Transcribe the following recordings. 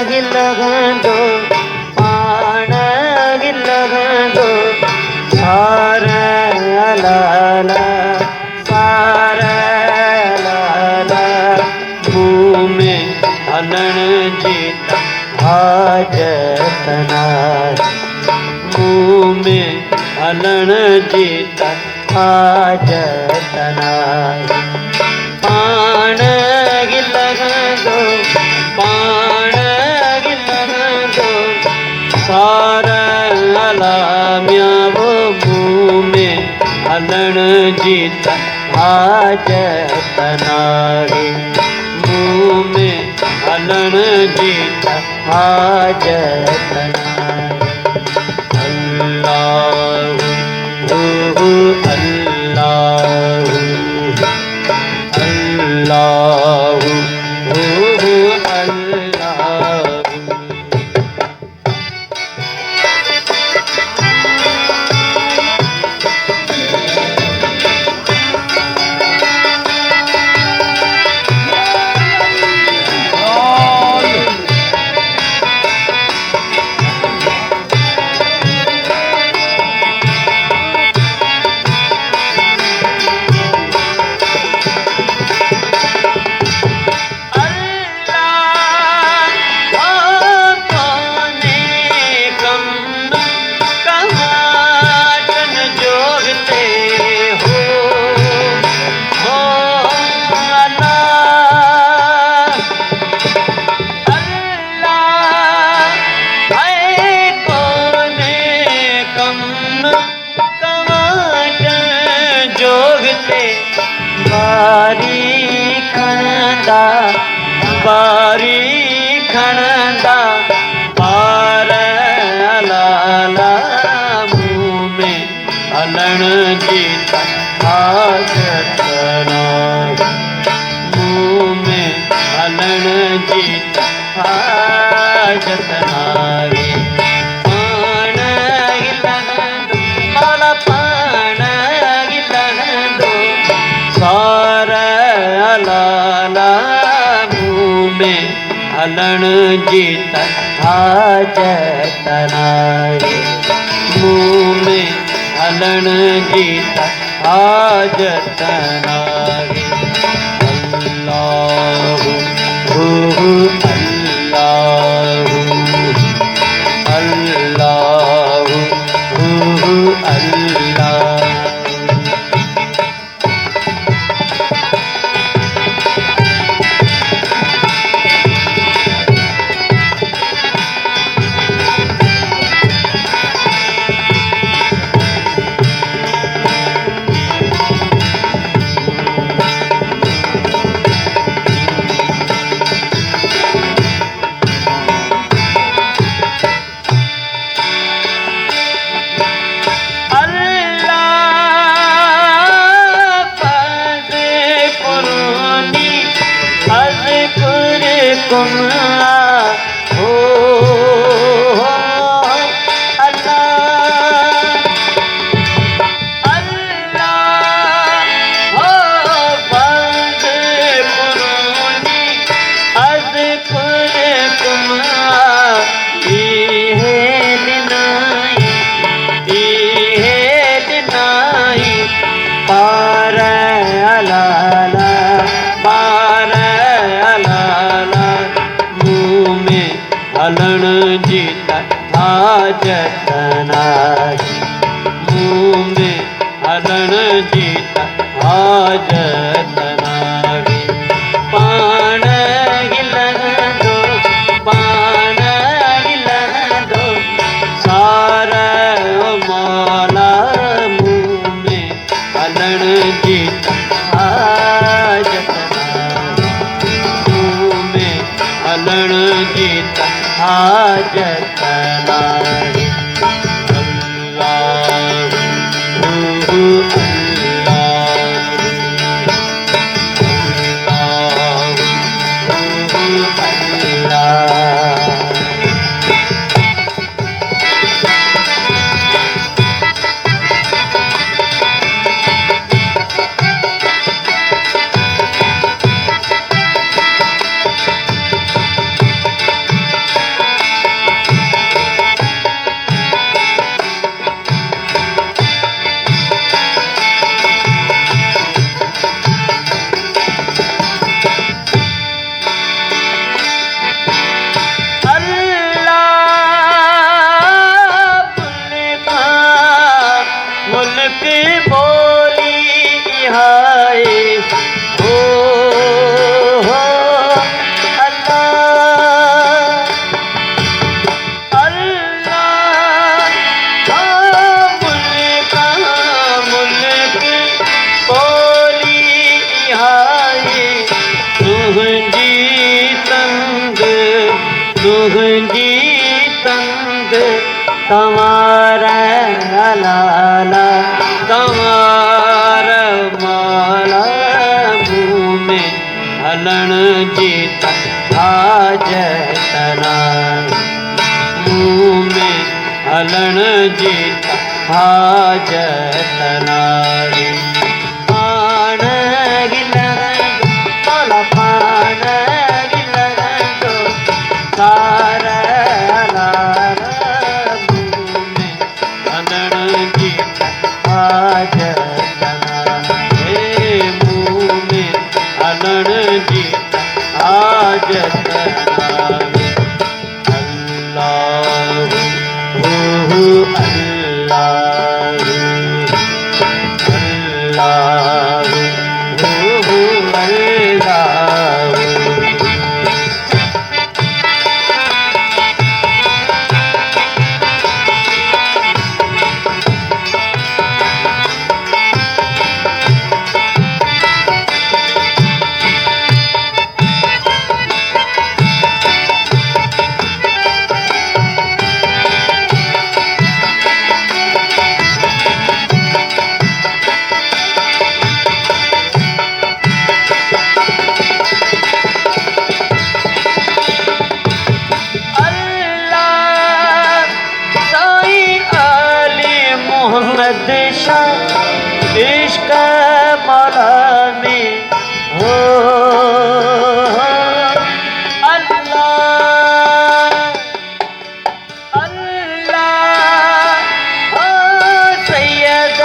गिलगंदो पाण गिलगंदो सारे लाला सारे लाला मुँह में हलण जीता हाजतना मुँह में हलण जीता हाजतना पाण गिलगंदो पाण गिलगंदो सारा लामिया वो मुँह में हलण जीता हाजतना मुँह में हलण जीता हाजतना अल्लाह अल्लाह अल्लाह बारी खणंदा पार लाला मुँह में हलण जीता हाजतना मुँह में हलण जीता हाजतना पाण गिलगंदो माला पाण गिलगंदो सारा लाला में हलण जीता हाजतना मुँह में हलण जीता हाजतना अल्लाह अल्लाह अल्लाह अल्लाह हलण जीता हाजतना मुँह में हलण जीता हाजतना पाण गिलगंदो पाण गिलगंदो सारा मौला मुँह में हलण जीता हाजतना मुँह में हलण जीता हाजतना दुहजी तंग तमारा लाला तमार माला मुँह में हलन जीता हाजतना मुँह में हलन जीता हाजतना पान गिलन बोला पान गिलन दो सारा लारा मुँह में हलन जीता हाजतना हे मुँह में हलन जीता हाजतना इश्क मौला में हो अल्लाह अल्लाह हो सैयद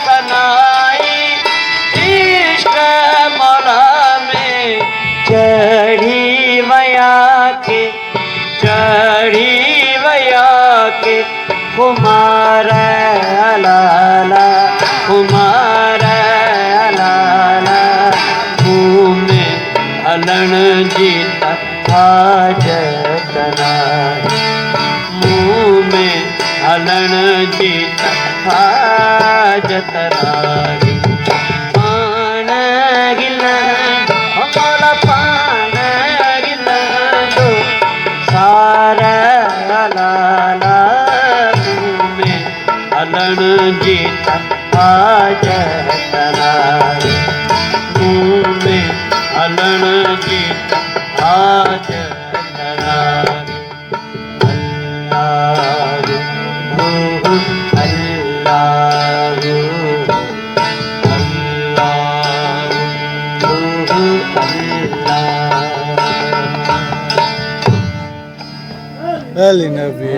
सनाई इश्क मौला में चढ़ी वया के कुमारा लाला कुमारा लाला मुँह में हलन जीता हाजतना मुँह में हलन जीता हाजतना पान गिलन बोला पान गिलन दो सारा लाला हलन जीता हाजतना मुँह में हलन जीता हाजतना अल्लाह لنبي